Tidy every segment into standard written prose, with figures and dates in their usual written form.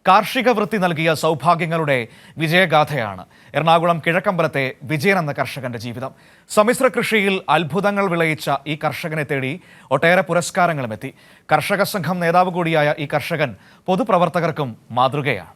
കാർഷിക വൃത്തി നൽകിയ സൗഭാഗ്യങ്ങളുടെ വിജയഗാഥയാണ് എറണാകുളം കിഴക്കമ്പലത്തെ വിജയൻ എന്ന കർഷകന്റെ ജീവിതം. സമ്മിശ്ര കൃഷിയിൽ അത്ഭുതങ്ങൾ വിളയിച്ച ഈ കർഷകനെ തേടി ഒട്ടേറെ പുരസ്കാരങ്ങളും എത്തി. കർഷക സംഘം നേതാവ് കൂടിയായ ഈ കർഷകൻ പൊതുപ്രവർത്തകർക്കും മാതൃകയാണ്.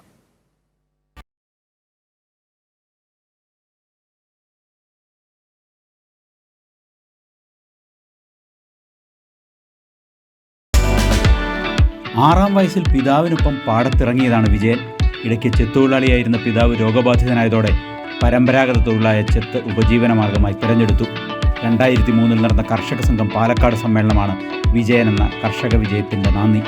ആറാം വയസ്സിൽ പിതാവിനൊപ്പം പാടത്തിറങ്ങിയതാണ് വിജയൻ. ഇടയ്ക്ക് ചെത്തൊഴിലാളിയായിരുന്ന പിതാവ് രോഗബാധിതനായതോടെ പരമ്പരാഗത തൊഴിലായ ചെത്ത് ഉപജീവനമാർഗമായി തിരഞ്ഞെടുത്തു. 2003 നടന്ന കർഷക സംഘം പാലക്കാട് സമ്മേളനമാണ് വിജയൻ എന്ന കർഷക വിജയത്തിൻ്റെ നാന്ദി.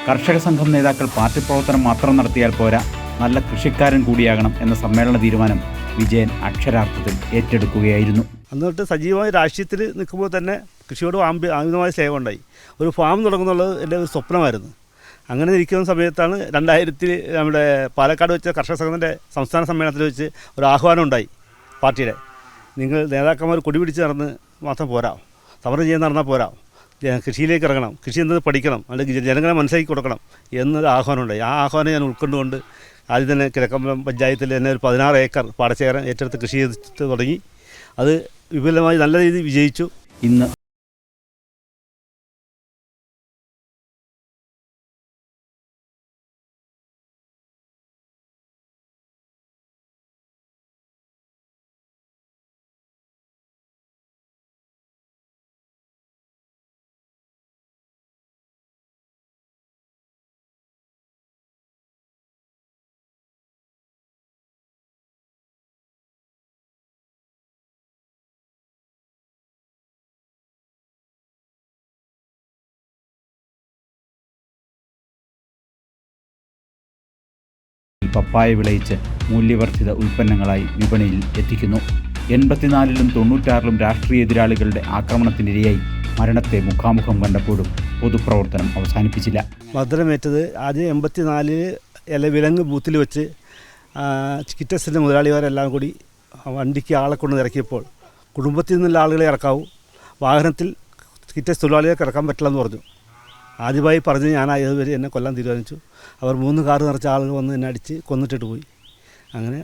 കർഷക സംഘം നേതാക്കൾ പാർട്ടി പ്രവർത്തനം മാത്രം നടത്തിയാൽ പോരാ, നല്ല കൃഷിക്കാരൻ കൂടിയാകണം എന്ന സമ്മേളന തീരുമാനം വിജയൻ അക്ഷരാർത്ഥത്തിൽ ഏറ്റെടുക്കുകയായിരുന്നു. അന്നിട്ട് സജീവമായ രാഷ്ട്രീയത്തിൽ നിൽക്കുമ്പോൾ തന്നെ കൃഷിയോട് അമിതമായ സ്നേഹമുണ്ടായി. ഒരു ഫാം തുടങ്ങുന്നുള്ളത് എൻ്റെ ഒരു സ്വപ്നമായിരുന്നു. അങ്ങനെ ഇരിക്കുന്ന സമയത്താണ് 2000 നമ്മുടെ പാലക്കാട് വെച്ച കർഷക സംഘത്തിൻ്റെ സംസ്ഥാന സമ്മേളനത്തിൽ വെച്ച് ഒരു ആഹ്വാനം ഉണ്ടായി പാർട്ടിയുടെ. നിങ്ങൾ നേതാക്കന്മാർ കൊടി പിടിച്ച് നടന്ന് മാത്രം പോരാ, സമരം ചെയ്യാൻ നടന്നാൽ പോരാ, കൃഷിയിലേക്ക് ഇറങ്ങണം, കൃഷി എന്നത് പഠിക്കണം, അല്ലെങ്കിൽ ജനങ്ങളെ മനസ്സിലാക്കി കൊടുക്കണം എന്നൊരു ആഹ്വാനം ഉണ്ടായി. ആ ആഹ്വാനം ഞാൻ ഉൾക്കൊണ്ടുകൊണ്ട് ആദ്യം തന്നെ കിഴക്കമ്പലം പഞ്ചായത്തിൽ തന്നെ ഒരു 16 ഏക്കർ പാടശേഖരം ഏറ്റെടുത്ത് കൃഷി ചെയ്ത് തുടങ്ങി. അത് വിപുലമായി നല്ല രീതിയിൽ വിജയിച്ചു. ഇന്ന് പപ്പായ വിളയിച്ച് മൂല്യവർദ്ധിത ഉൽപ്പന്നങ്ങളായി വിപണിയിൽ എത്തിക്കുന്നു. 84-ലും 96-ലും രാഷ്ട്രീയ എതിരാളികളുടെ ആക്രമണത്തിനിരയായി മരണത്തെ മുഖാമുഖം കണ്ടപ്പോഴും പൊതുപ്രവർത്തനം അവസാനിപ്പിച്ചില്ല. ഭദ്രമേറ്റത് ആദ്യം 84 വിലങ്ങ് ബൂത്തിൽ വെച്ച് കിറ്റസിൻ്റെ മുതലാളിമാരെല്ലാം കൂടി വണ്ടിക്ക് ആളെ കൊണ്ട് ഇറക്കിയപ്പോൾ കുടുംബത്തിൽ നിന്നുള്ള ആളുകളെ ഇറക്കാവൂ, വാഹനത്തിൽ കിറ്റസ് തൊഴിലാളികൾക്ക് ഇറക്കാൻ പറ്റില്ലെന്ന് പറഞ്ഞു. ആദ്യമായി പറഞ്ഞ് ഞാൻ ഇതുവരെ എന്നെ കൊല്ലാൻ തീരുമാനിച്ചു. അവർ 3 കാർ നിറച്ച ആളുകൾ വന്ന് എന്നെ അടിച്ച് കൊന്നിട്ടിട്ട് പോയി. അങ്ങനെ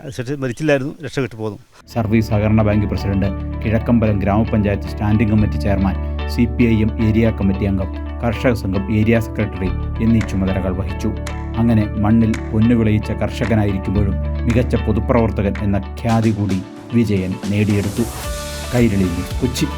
മരിച്ചില്ലായിരുന്നു, രക്ഷപ്പെട്ടു പോന്നു. സർവീസ് സഹകരണ ബാങ്ക് പ്രസിഡന്റ്, കിഴക്കമ്പലം ഗ്രാമപഞ്ചായത്ത് standing committee chairman, CPIM area committee അംഗം, കർഷക സംഘം ഏരിയ സെക്രട്ടറി എന്നീ ചുമതലകൾ വഹിച്ചു. അങ്ങനെ മണ്ണിൽ പൊന്നു വിളയിച്ച കർഷകനായിരിക്കുമ്പോഴും മികച്ച പൊതുപ്രവർത്തകൻ എന്ന ഖ്യാതി കൂടി വിജയൻ നേടിയെടുത്തു. കൈരളി, കൊച്ചി.